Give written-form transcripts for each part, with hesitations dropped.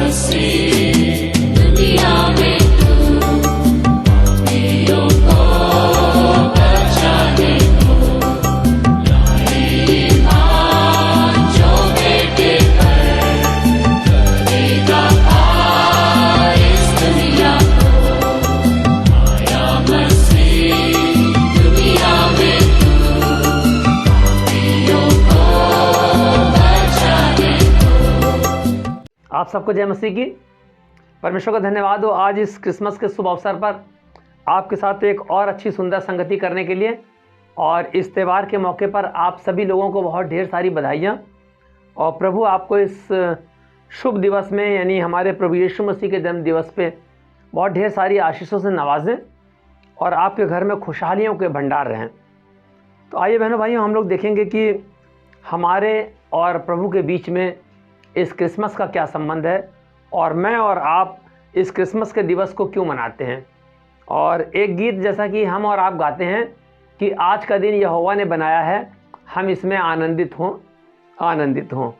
मसीह दुनिया में तू पापियों को बचाने को लाए ईमान जो बेटे पर करेगा पार इस दुनिया को। आया मसीह दुनिया में तू पापियों को बचाने को। आप सबको जय मसीह की। परमेश्वर का धन्यवाद हो आज इस क्रिसमस के शुभ अवसर पर आपके साथ एक और अच्छी सुंदर संगति करने के लिए। और इस त्यौहार के मौके पर आप सभी लोगों को बहुत ढेर सारी बधाइयाँ। और प्रभु आपको इस शुभ दिवस में यानी हमारे प्रभु यीशु मसीह के जन्म दिवस पे बहुत ढेर सारी आशीषों से नवाजें और आपके घर में खुशहालियों के भंडार रहें। तो आइए बहनों भाइयों, हम लोग देखेंगे कि हमारे और प्रभु के बीच में इस क्रिसमस का क्या संबंध है और मैं और आप इस क्रिसमस के दिवस को क्यों मनाते हैं। और एक गीत जैसा कि हम और आप गाते हैं कि आज का दिन यहोवा ने बनाया है, हम इसमें आनंदित हों।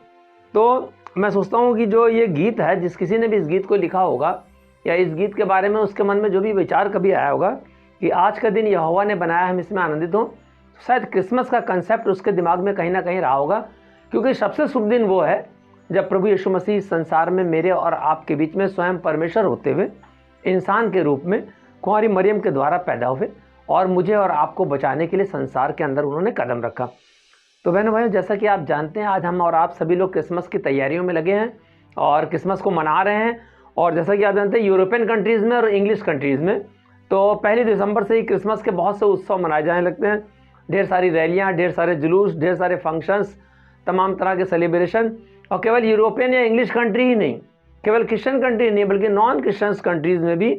तो मैं सोचता हूँ कि जो ये गीत है, जिस किसी ने भी इस गीत को लिखा होगा या इस गीत के बारे में उसके मन में जो भी विचार कभी आया होगा कि आज का दिन यहोवा ने बनाया, हम इसमें आनंदित हों, तो शायद क्रिसमस का कंसेप्ट उसके दिमाग में कहीं ना कहीं रहा होगा। क्योंकि सबसे शुभ दिन वो है जब प्रभु यीशु मसीह संसार में मेरे और आपके बीच में स्वयं परमेश्वर होते हुए इंसान के रूप में कुंवारी मरियम के द्वारा पैदा हुए और मुझे और आपको बचाने के लिए संसार के अंदर उन्होंने कदम रखा। तो बहनों भाइयों, जैसा कि आप जानते हैं, आज हम और आप सभी लोग क्रिसमस की तैयारियों में लगे हैं और क्रिसमस को मना रहे हैं। और जैसा कि आप जानते हैं, यूरोपियन कंट्रीज़ में और इंग्लिश कंट्रीज़ में तो 1 दिसंबर से ही क्रिसमस के बहुत से उत्सव मनाए जाने लगते हैं। ढेर सारी रैलियाँ, ढेर सारे जुलूस, ढेर सारे फंक्शंस, तमाम तरह के सेलिब्रेशन। और केवल यूरोपियन या इंग्लिश कंट्री ही नहीं, केवल क्रिश्चियन कंट्री नहीं, बल्कि नॉन क्रिश्चियंस कंट्रीज़ में भी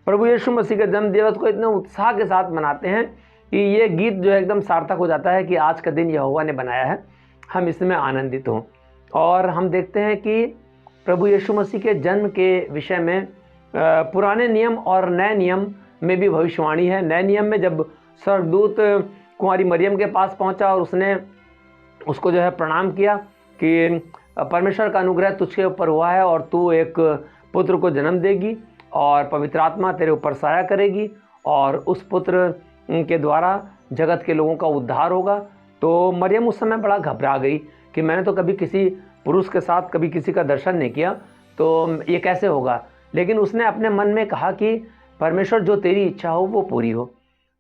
प्रभु यीशु मसीह के जन्म दिवस को इतने उत्साह के साथ मनाते हैं कि ये गीत जो है एकदम सार्थक हो जाता है कि आज का दिन यहोवा ने बनाया है, हम इसमें आनंदित हों। और हम देखते हैं कि प्रभु यीशु मसीह के जन्म के विषय में पुराने नियम और नए नियम में भी भविष्यवाणी है। नए नियम में जब स्वर्गदूत कुंवारी मरियम के पास पहुंचा और उसने उसको जो है प्रणाम किया कि परमेश्वर का अनुग्रह तुझके ऊपर हुआ है और तू एक पुत्र को जन्म देगी और पवित्र आत्मा तेरे ऊपर साया करेगी और उस पुत्र के द्वारा जगत के लोगों का उद्धार होगा। तो मरियम उस समय बड़ा घबरा गई कि मैंने तो कभी किसी पुरुष के साथ कभी किसी का दर्शन नहीं किया, तो ये कैसे होगा। लेकिन उसने अपने मन में कहा कि परमेश्वर जो तेरी इच्छा हो वो पूरी हो।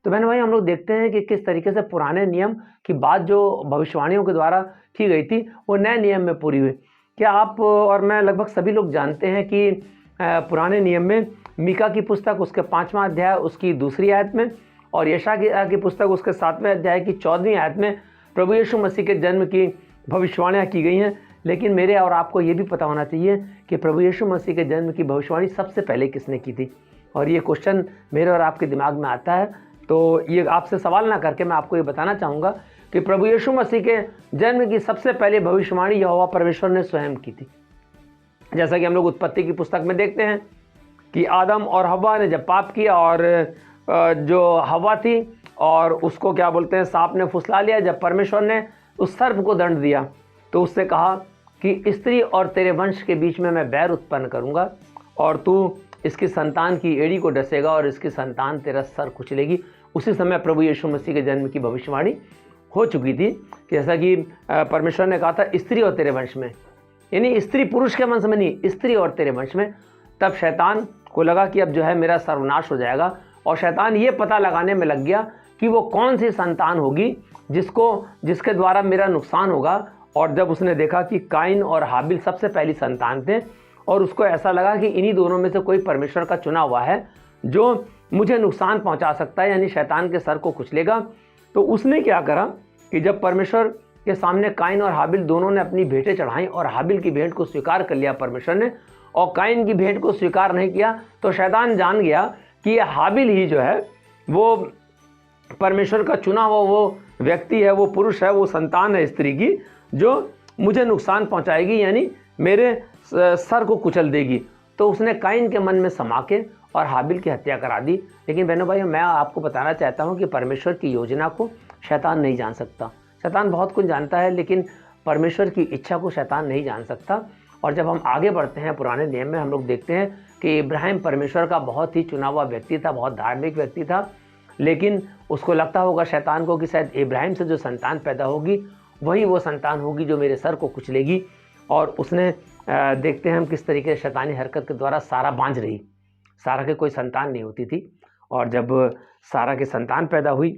तो बहन भाई, हम लोग देखते हैं कि किस तरीके से पुराने नियम की बात जो भविष्यवाणियों के द्वारा की गई थी वो नए नियम में पूरी हुई। क्या आप और मैं लगभग सभी लोग जानते हैं कि पुराने नियम में मीका की पुस्तक उसके 5वां अध्याय उसकी 2री आयत में और यशायाह की पुस्तक उसके 7वें अध्याय की 14वीं आयत में प्रभु यीशु मसीह के जन्म की भविष्यवाणियाँ की गई हैं। लेकिन मेरे और आपको ये भी पता होना चाहिए कि प्रभु यीशु मसीह के जन्म की भविष्यवाणी सबसे पहले किसने की थी। और ये क्वेश्चन मेरे और आपके दिमाग में आता है, तो ये आपसे सवाल ना करके मैं आपको ये बताना चाहूँगा कि प्रभु यीशु मसीह के जन्म की सबसे पहले भविष्यवाणी यहोवा परमेश्वर ने स्वयं की थी। जैसा कि हम लोग उत्पत्ति की पुस्तक में देखते हैं कि आदम और हव्वा ने जब पाप किया और जो हव्वा थी और उसको क्या बोलते हैं सांप ने फुसला लिया, जब परमेश्वर ने उस सर्प को दंड दिया तो उससे कहा कि स्त्री और तेरे वंश के बीच में मैं बैर उत्पन्न करूँगा और तू इसकी संतान की एड़ी को डसेगा और इसकी संतान तेरा सर कुचलेगी। उसी समय प्रभु यीशु मसीह के जन्म की भविष्यवाणी हो चुकी थी। जैसा कि परमेश्वर ने कहा था स्त्री और तेरे वंश में, यानी स्त्री पुरुष के वंश में नहीं, स्त्री और तेरे वंश में। तब शैतान को लगा कि अब जो है मेरा सर्वनाश हो जाएगा और शैतान ये पता लगाने में लग गया कि वो कौन सी संतान होगी जिसके द्वारा मेरा नुकसान होगा। और जब उसने देखा कि काइन और हाबिल सबसे पहली संतान थे और उसको ऐसा लगा कि इन्हीं दोनों में से कोई परमेश्वर का चुना हुआ है जो मुझे नुकसान पहुंचा सकता है, यानी शैतान के सर को कुचलेगा। तो उसने क्या करा कि जब परमेश्वर के सामने काइन और हाबिल दोनों ने अपनी भेंटें चढ़ाई और हाबिल की भेंट को स्वीकार कर लिया परमेश्वर ने और काइन की भेंट को स्वीकार नहीं किया, तो शैतान जान गया कि ये हाबिल ही जो है वो परमेश्वर का चुना हुआ वो व्यक्ति है, वो पुरुष है, वो संतान है स्त्री की जो मुझे नुकसान पहुंचाएगी, यानी मेरे सर को कुचल देगी। तो उसने काइन के मन में समा के और हाबिल की हत्या करा दी। लेकिन बहनों भाइयों, मैं आपको बताना चाहता हूं कि परमेश्वर की योजना को शैतान नहीं जान सकता। शैतान बहुत कुछ जानता है लेकिन परमेश्वर की इच्छा को शैतान नहीं जान सकता। और जब हम आगे बढ़ते हैं पुराने नियम में, हम लोग देखते हैं कि इब्राहिम परमेश्वर का बहुत ही चुना हुआ व्यक्ति था, बहुत धार्मिक व्यक्ति था, लेकिन उसको लगता होगा शैतान को कि शायद इब्राहिम से जो संतान पैदा होगी वही वो संतान होगी जो मेरे सर को कुचलेगी। और उसने देखते हैं हम किस तरीके से शैतानी हरकत के द्वारा सारा बांझ रही, सारा के कोई संतान नहीं होती थी। और जब सारा के संतान पैदा हुई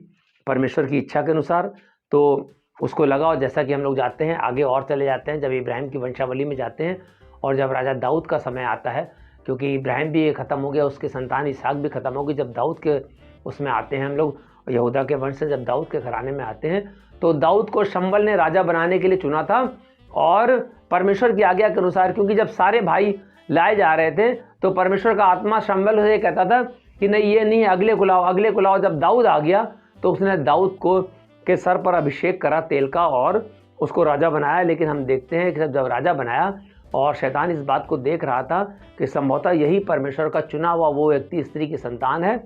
परमेश्वर की इच्छा के अनुसार, तो उसको लगा, और जैसा कि हम लोग जाते हैं आगे और चले जाते हैं, जब इब्राहिम की वंशावली में जाते हैं और जब राजा दाऊद का समय आता है, क्योंकि इब्राहिम भी ख़त्म हो गया, उसके संतान इसहाक भी ख़त्म हो गई, जब दाऊद के उसमें आते हैं हम लोग यहूदा के वंश से जब दाऊद के घराने में आते हैं, तो दाऊद को शम्बल ने राजा बनाने के लिए चुना था। और परमेश्वर की आज्ञा के अनुसार, क्योंकि जब सारे भाई लाए जा रहे थे तो परमेश्वर का आत्मा शम्बल से कहता था कि नहीं ये नहीं, अगले को लाओ, अगले को लाओ। जब दाऊद आ गया तो उसने दाऊद को के सर पर अभिषेक करा तेल का और उसको राजा बनाया। लेकिन हम देखते हैं कि जब राजा बनाया और शैतान इस बात को देख रहा था कि संभवतः यही परमेश्वर का चुना हुआ वो व्यक्ति स्त्री की संतान है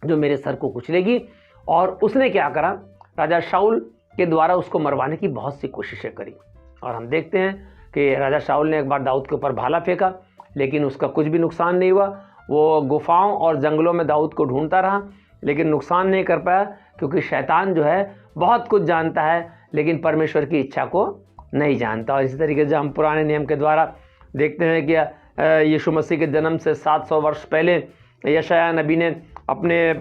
जो मेरे सर को कुचलेगी, और उसने क्या करा, राजा शाऊल के द्वारा उसको मरवाने की बहुत सी कोशिशें करी। और हम देखते हैं कि राजा शाऊल ने एक बार दाऊद के ऊपर भाला फेंका, लेकिन उसका कुछ भी नुकसान नहीं हुआ। वो गुफाओं और जंगलों में दाऊद को ढूंढता रहा, लेकिन नुकसान नहीं कर पाया, क्योंकि शैतान जो है बहुत कुछ जानता है लेकिन परमेश्वर की इच्छा को नहीं जानता। और इसी तरीके से हम पुराने नियम के द्वारा देखते हैं कि यीशु मसीह के जन्म से 700 वर्ष पहले यशायाह नबी ने अपने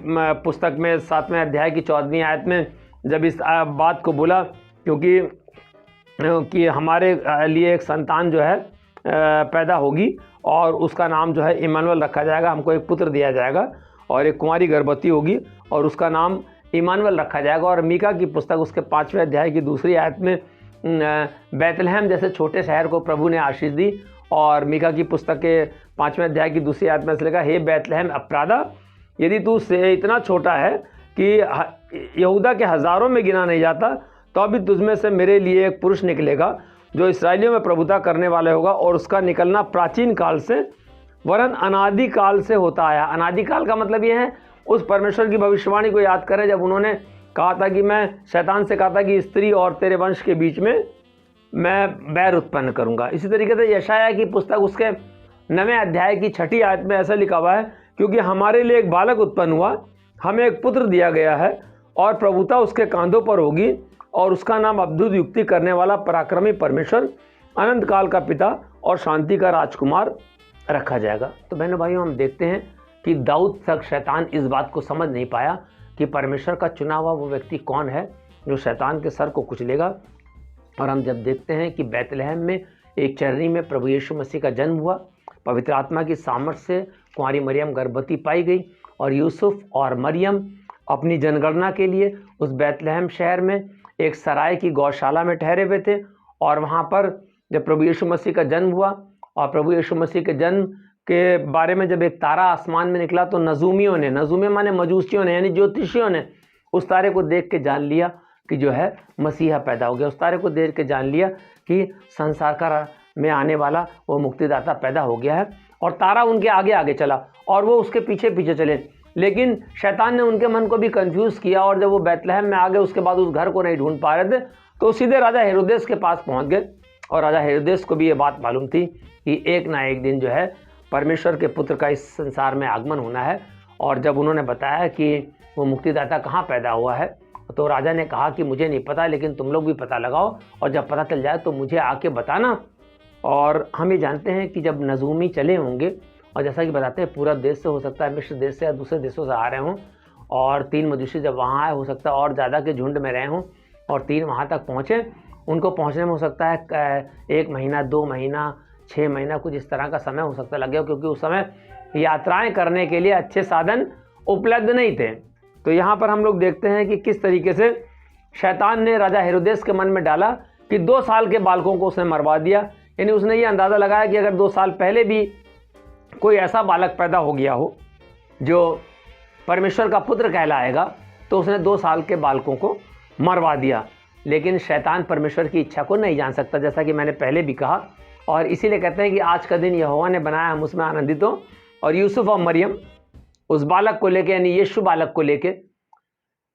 पुस्तक में 7वें अध्याय की 14वीं आयत में जब इस बात को बोला, क्योंकि हमारे लिए एक संतान जो है पैदा होगी और उसका नाम जो है इमानुएल रखा जाएगा, हमको एक पुत्र दिया जाएगा और एक कुंवारी गर्भवती होगी और उसका नाम इमानुएल रखा जाएगा। और मीका की पुस्तक उसके 5वें अध्याय की 2री आयत में बैतलहम जैसे छोटे शहर को प्रभु ने आशीष दी। और मीका की पुस्तक के 5वें अध्याय की 2री आयत में ऐसे लिखा, हे बैतलहम अप्रादा, यदि तू से इतना छोटा है कि यहूदा के हज़ारों में गिना नहीं जाता, तो अभी तुझमें से मेरे लिए एक पुरुष निकलेगा जो इसराइलियों में प्रभुता करने वाला होगा, और उसका निकलना प्राचीन काल से वरन अनादि काल से होता आया। अनादि काल का मतलब ये है उस परमेश्वर की भविष्यवाणी को याद करें जब उन्होंने कहा था कि मैं शैतान से कहा था कि स्त्री और तेरे वंश के बीच में मैं बैर उत्पन्न करूंगा। इसी तरीके से यशायाह की पुस्तक उसके 9वें अध्याय की 6ठी आयत में ऐसा लिखा हुआ है, क्योंकि हमारे लिए एक बालक उत्पन्न हुआ, हमें एक पुत्र दिया गया है और प्रभुता उसके कांधों पर होगी, और उसका नाम अद्भुत युक्ति करने वाला, पराक्रमी परमेश्वर, अनंत काल का पिता और शांति का राजकुमार रखा जाएगा। तो बहनों भाइयों, हम देखते हैं कि दाऊद तक शैतान इस बात को समझ नहीं पाया कि परमेश्वर का चुना हुआ वो व्यक्ति कौन है जो शैतान के सर को कुचलेगा। और हम जब देखते हैं कि बैतलहम में एक चरनी में प्रभु यीशु मसीह का जन्म हुआ, पवित्र आत्मा की सामर्थ्य से कुंवारी मरियम गर्भवती पाई गई, और यूसुफ और मरियम अपनी जनगणना के लिए उस बैतलहम शहर में एक सराय की गौशाला में ठहरे हुए थे। और वहाँ पर जब प्रभु यीशु मसीह का जन्म हुआ और प्रभु यीशु मसीह के जन्म के बारे में जब एक तारा आसमान में निकला, तो नजूमियों ने, नजूमी माने मजूसियों ने, यानी ज्योतिषियों ने उस तारे को देख के जान लिया कि जो है मसीहा पैदा हो गया। उस तारे को देख के जान लिया कि संसार का में आने वाला वो मुक्तिदाता पैदा हो गया है। और तारा उनके आगे आगे चला और वो उसके पीछे पीछे चले, लेकिन शैतान ने उनके मन को भी कंफ्यूज किया। और जब वो बैतलहम में आ गए, उसके बाद उस घर को नहीं ढूंढ पा रहे थे, तो सीधे राजा हेरोदेस के पास पहुंच गए। और राजा हेरोदेस को भी ये बात मालूम थी कि एक ना एक दिन जो है परमेश्वर के पुत्र का इस संसार में आगमन होना है। और जब उन्होंने बताया कि वो मुक्तिदाता कहाँ पैदा हुआ है, तो राजा ने कहा कि मुझे नहीं पता, लेकिन तुम लोग भी पता लगाओ, और जब पता चल जाए तो मुझे आके बताना। और हम ये जानते हैं कि जब नजूमी चले होंगे, और जैसा कि बताते हैं पूरा देश से, हो सकता है मिस्र देश से या दूसरे देशों से आ रहे हों, और 3 मजूसी जब वहाँ आए, हो सकता है और ज़्यादा के झुंड में रहे हों, और 3 वहाँ तक पहुँचे। उनको पहुँचने में हो सकता है 1 महीना, 2 महीना, 6 महीना, कुछ इस तरह का समय हो सकता लगे हो, क्योंकि उस समय यात्राएं करने के लिए अच्छे साधन उपलब्ध नहीं थे। तो यहाँ पर हम लोग देखते हैं कि किस तरीके से शैतान ने राजा हेरोदेस के मन में डाला कि 2 साल के बालकों को उसने मरवा दिया। यानी उसने ये अंदाज़ा लगाया कि अगर 2 साल पहले भी कोई ऐसा बालक पैदा हो गया हो जो परमेश्वर का पुत्र कहलाएगा, तो उसने 2 साल के बालकों को मरवा दिया। लेकिन शैतान परमेश्वर की इच्छा को नहीं जान सकता, जैसा कि मैंने पहले भी कहा। और इसीलिए कहते हैं कि आज का दिन यहोवा ने बनाया, हम उसमें आनंदित हो। और यूसुफ और मरियम उस बालक को लेके, यानी यीशु बालक को लेके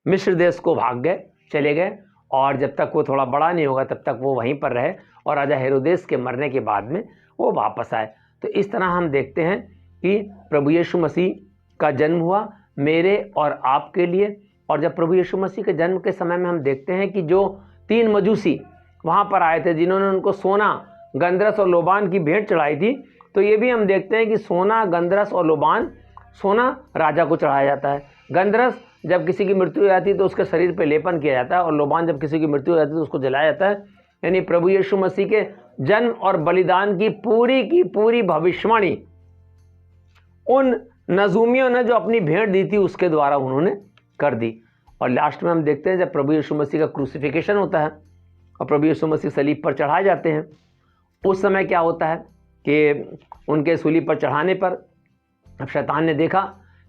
मिस्र देश को भाग गए, चले गए। और जब तक वो थोड़ा बड़ा नहीं होगा तब तक वो वहीं पर रहे। और राजा हेरोदेस के मरने के बाद में वो वापस आए। तो इस तरह हम देखते हैं कि प्रभु यीशु मसीह का जन्म हुआ मेरे और आपके लिए। और जब प्रभु यीशु मसीह के जन्म के समय में हम देखते हैं कि जो 3 मजूसी वहाँ पर आए थे जिन्होंने उनको सोना, गंधरस और लोबान की भेंट चढ़ाई थी, तो ये भी हम देखते हैं कि सोना, गंधरस और लोबान, सोना राजा को चढ़ाया जाता है, गंधरस जब किसी की मृत्यु हो जाती है तो उसके शरीर पर लेपन किया जाता है, और लोबान जब किसी की मृत्यु हो जाती है तो उसको जलाया जाता है। यानी प्रभु यीशु मसीह के जन्म और बलिदान की पूरी भविष्यवाणी उन नजूमियों ने जो अपनी भेंट दी थी उसके द्वारा उन्होंने कर दी। और लास्ट में हम देखते हैं जब प्रभु यीशु मसीह का क्रूसिफिकेशन होता है और प्रभु यीशु मसीह सलीब पर चढ़ाए जाते हैं, उस समय क्या होता है कि उनके सूली पर चढ़ाने पर अब शैतान ने देखा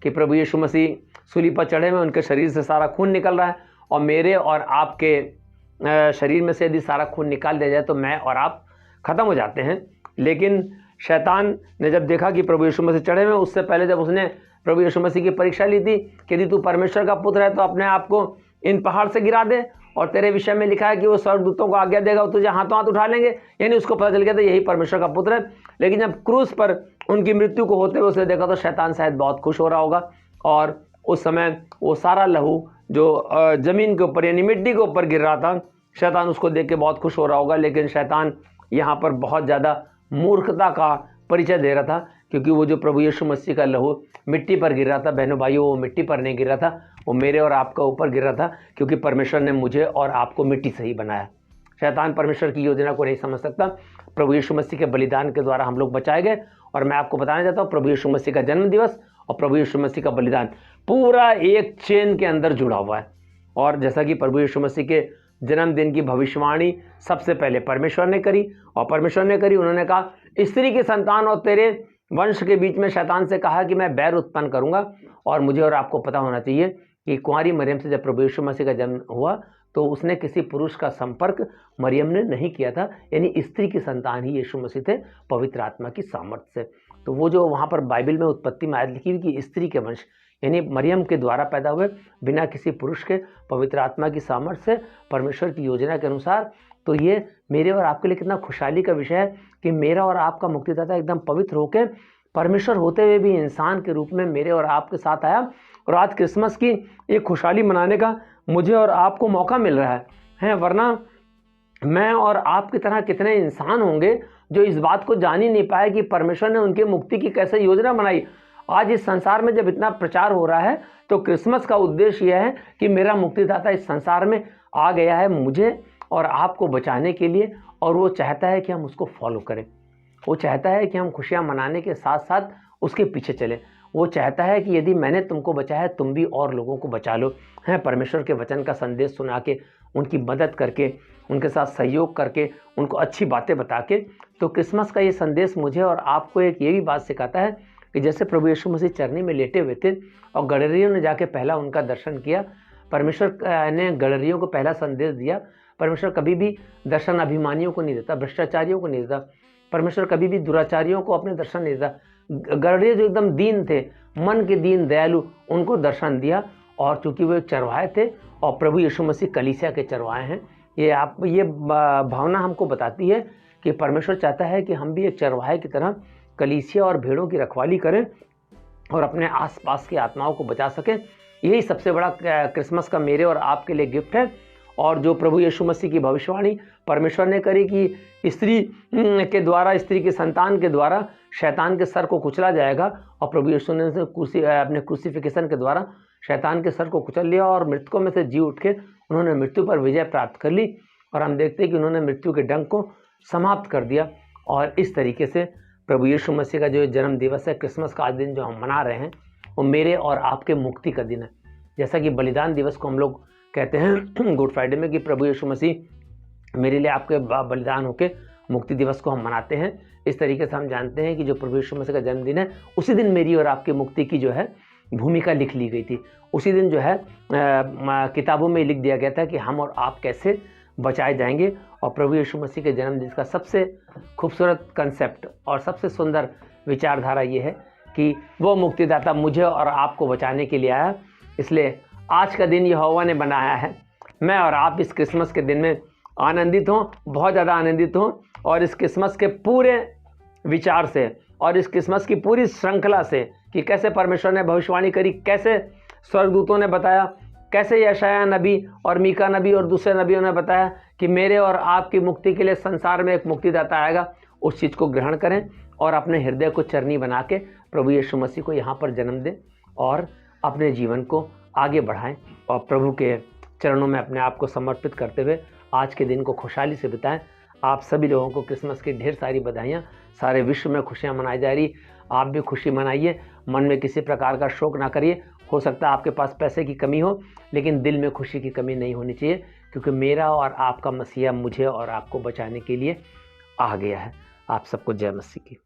कि प्रभु यीशु मसीह सूली पर चढ़े हुए, उनके शरीर से सारा खून निकल रहा है, और मेरे और आपके शरीर में से यदि सारा खून निकाल दिया जाए तो मैं और आप ख़त्म हो जाते हैं। लेकिन शैतान ने जब देखा कि प्रभु यीशु मसीह चढ़े हुए, उससे पहले जब उसने प्रभु यीशु मसीह की परीक्षा ली थी कि यदि तू परमेश्वर का पुत्र है तो अपने आप को इन पहाड़ से गिरा दे, और तेरे विषय में लिखा है कि वो स्वर्गदूतों को आज्ञा देगा, वो तुझे हाथों हाथ उठा लेंगे। यानी उसको पता चल गया था यही परमेश्वर का पुत्र है। लेकिन जब क्रूस पर उनकी मृत्यु को होते हुए उसने देखा तो शैतान शायद बहुत खुश हो रहा होगा, और उस समय वो सारा लहू जो ज़मीन के ऊपर यानी मिट्टी के ऊपर गिर रहा था, शैतान उसको देख के बहुत खुश हो रहा होगा। लेकिन शैतान यहाँ पर बहुत ज़्यादा मूर्खता का परिचय दे रहा था, क्योंकि वो जो प्रभु यीशु मसीह का लहू मिट्टी पर गिर रहा था, बहनों भाइयों, वो मिट्टी पर नहीं गिर रहा था, वो मेरे और आपका ऊपर गिर रहा था, क्योंकि परमेश्वर ने मुझे और आपको मिट्टी से ही बनाया। शैतान परमेश्वर की योजना को नहीं समझ सकता। प्रभु यीशु मसीह के बलिदान के द्वारा हम लोग बचाए गए। और मैं आपको बताना चाहता हूँ, प्रभु यीशु मसीह का जन्म दिवस और प्रभु यीशु मसीह का बलिदान पूरा एक चेन के अंदर जुड़ा हुआ है। और जैसा कि प्रभु यीशु मसीह के जन्मदिन की भविष्यवाणी सबसे पहले परमेश्वर ने करी, और परमेश्वर ने करी, उन्होंने कहा स्त्री की संतान और तेरे वंश के बीच में शैतान से कहा कि मैं बैर उत्पन्न करूंगा। और मुझे और आपको पता होना चाहिए कि कुंवारी मरियम से जब प्रभु यीशु मसीह का जन्म हुआ तो उसने किसी पुरुष का संपर्क मरियम ने नहीं किया था, यानी स्त्री की संतान ही यीशु मसीह थे पवित्र आत्मा की सामर्थ्य से। तो वो जो वहाँ पर बाइबल में उत्पत्ति में आयत लिखी हुई कि स्त्री के वंश, यानी मरियम के द्वारा पैदा हुए बिना किसी पुरुष के पवित्र आत्मा की सामर्थ्य से परमेश्वर की योजना के अनुसार। तो ये मेरे और आपके लिए कितना खुशहाली का विषय है कि मेरा और आपका मुक्तिदाता एकदम पवित्र होकर परमेश्वर होते हुए भी इंसान के रूप में मेरे और आपके साथ आया। और आज क्रिसमस की एक खुशहाली मनाने का मुझे और आपको मौका मिल रहा है, वरना मैं और आपकी तरह कितने इंसान होंगे जो इस बात को जान ही नहीं पाए कि परमेश्वर ने उनके मुक्ति की कैसे योजना बनाई। आज इस संसार में जब इतना प्रचार हो रहा है तो क्रिसमस का उद्देश्य यह है कि मेरा मुक्तिदाता इस संसार में आ गया है मुझे और आपको बचाने के लिए, और वो चाहता है कि हम उसको फॉलो करें। वो चाहता है कि हम खुशियाँ मनाने के साथ साथ उसके पीछे चलें। वो चाहता है कि यदि मैंने तुमको बचाया तुम भी और लोगों को बचा लो। हैं, परमेश्वर के वचन का संदेश सुना के, उनकी मदद करके, उनके साथ सहयोग करके, उनको अच्छी बातें बता के। तो क्रिसमस का ये संदेश मुझे और आपको एक ये भी बात सिखाता है कि जैसे प्रभु यीशु मसीह चरनी में लेटे हुए थे और गडरियों ने जाके पहला उनका दर्शन किया, परमेश्वर ने गडरियों को पहला संदेश दिया। परमेश्वर कभी भी दर्शन अभिमानियों को नहीं देता, भ्रष्टाचारियों को नहीं देता। परमेश्वर कभी भी दुराचारियों को अपने दर्शन नहीं देता। गडरिये जो एकदम दीन थे, मन के दीन दयालु, उनको दर्शन दिया। और चूंकि वो एक चरवाहे थे और प्रभु यीशु मसीह कलीसिया के चरवाहे हैं, ये भावना हमको बताती है कि परमेश्वर चाहता है कि हम भी एक चरवाहे की तरह कलीसिया और भेड़ों की रखवाली करें और अपने आसपास की आत्माओं को बचा सकें। यही सबसे बड़ा क्रिसमस का मेरे और आपके लिए गिफ्ट है। और जो प्रभु यीशु मसीह की भविष्यवाणी परमेश्वर ने करी कि स्त्री के द्वारा, स्त्री की संतान के द्वारा शैतान के सर को कुचला जाएगा, और प्रभु यीशु ने अपने क्रूसिफिकेशन के द्वारा शैतान के सर को कुचल लिया और मृतकों में से जी उठ के उन्होंने मृत्यु पर विजय प्राप्त कर ली। और हम देखते हैं कि उन्होंने मृत्यु के डंक को समाप्त कर दिया। और इस तरीके से प्रभु यीशु मसीह का जो जन्म दिवस है, क्रिसमस का आज दिन जो हम मना रहे हैं, वो मेरे और आपके मुक्ति का दिन है। जैसा कि बलिदान दिवस को हम लोग कहते हैं गुड फ्राइडे में कि प्रभु यीशु मसीह मेरे लिए आपके बलिदान होके मुक्ति दिवस को हम मनाते हैं। इस तरीके से हम जानते हैं कि जो प्रभु यीशु मसीह का जन्मदिन है, उसी दिन मेरी और आपकी मुक्ति की जो है भूमिका लिख ली गई थी। उसी दिन जो है किताबों में लिख दिया गया था कि हम और आप कैसे बचाए जाएंगे। और प्रभु यीशु मसीह के जन्मदिन का सबसे खूबसूरत कंसेप्ट और सबसे सुंदर विचारधारा ये है कि वो मुक्तिदाता मुझे और आपको बचाने के लिए आया। इसलिए आज का दिन यहोवा ने बनाया है। मैं और आप इस क्रिसमस के दिन में आनंदित हों, बहुत ज़्यादा आनंदित हों, और इस क्रिसमस के पूरे विचार से और इस क्रिसमस की पूरी श्रृंखला से कि कैसे परमेश्वर ने भविष्यवाणी करी, कैसे स्वर्गदूतों ने बताया, कैसे यशाया नबी और मीका नबी और दूसरे नबियों ने बताया कि मेरे और आपकी मुक्ति के लिए संसार में एक मुक्तिदाता आएगा, उस चीज़ को ग्रहण करें और अपने हृदय को चरनी बना के प्रभु यीशु मसीह को यहाँ पर जन्म दें और अपने जीवन को आगे बढ़ाएं और प्रभु के चरणों में अपने आप को समर्पित करते हुए आज के दिन को खुशहाली से बिताएं। आप सभी लोगों को क्रिसमस की ढेर सारी बधाइयाँ। सारे विश्व में खुशियाँ मनाई जा रही, आप भी खुशी मनाइए, मन में किसी प्रकार का शोक ना करिए। हो सकता है आपके पास पैसे की कमी हो, लेकिन दिल में खुशी की कमी नहीं होनी चाहिए, क्योंकि मेरा और आपका मसीहा मुझे और आपको बचाने के लिए आ गया है। आप सबको जय मसीह की।